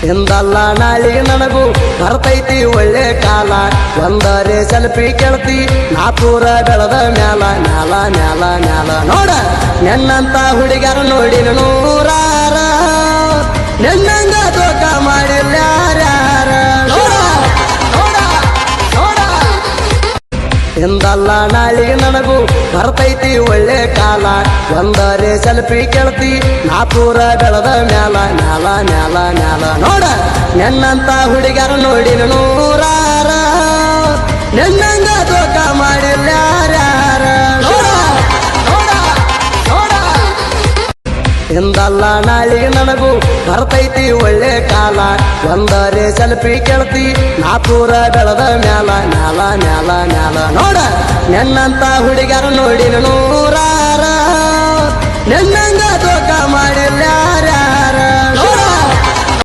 ಇಂದಲ್ಲ ನಾಳಿಗೆ ನನಗೂ ಬರ್ತೈತಿ ಒಳ್ಳೆ ಕಾಲ ಒಂದರೆ ಸೆಲ್ಫಿ ಕೇಳ್ತಿ ನಾ ಪೂರ ಬೆಳೆದ ಮ್ಯಾಲ ಮ್ಯಾಲ ಮ್ಯಾಲ ಮ್ಯಾಲ ನೋಡ ನೆನ್ನಂತ ಹುಡುಗರ ನೋಡಿ ನೂರಾರ ನೆನ್ನಂಗ ದೋಖ ಮಾಡಿಲ್ಲ ಯಾರ್ಯಾರ ಇಂದಲ್ಲ ನಾಳಿಗೆ ನನಗೂ ಬರ್ತೈತಿ ಒಳ್ಳೆ ಕಾಲ ಒಂದರೆ ಸೆಲ್ಫಿ ಕೇಳ್ತಿ ನಾ ಪೂರ ಬೆಳೆದ ಮ್ಯಾಲ ಮ್ಯಾಲ ಮ್ಯಾಲ ಮ್ಯಾಲ ನೋಡ ನೆನ್ನಂತ ಹುಡುಗರ ನೋಡಿ ನೂರಾರ ನೆನ್ನಂಗ ದೋಖ ಮಾಡಿಲ್ಲ ಯಾರ್ಯಾರ ಇಂದಲ್ಲ ನಾಳಿಗೆ ನನಗೂ ಬರ್ತೈತಿ ಒಳ್ಳೆ ಕಾಲ ಒಂದರೆ ಸೆಲ್ಫಿ ಕೇಳ್ತಿ ನಾ ಪೂರ ಬೆಳೆದ ಮ್ಯಾಲ ಮ್ಯಾಲ ಮ್ಯಾಲ ಮ್ಯಾಲ ನೋಡ ನೆನ್ನಂತ ಹುಡುಗರ ನೋಡಿ ನೂರಾರ ನೆನ್ನಂಗ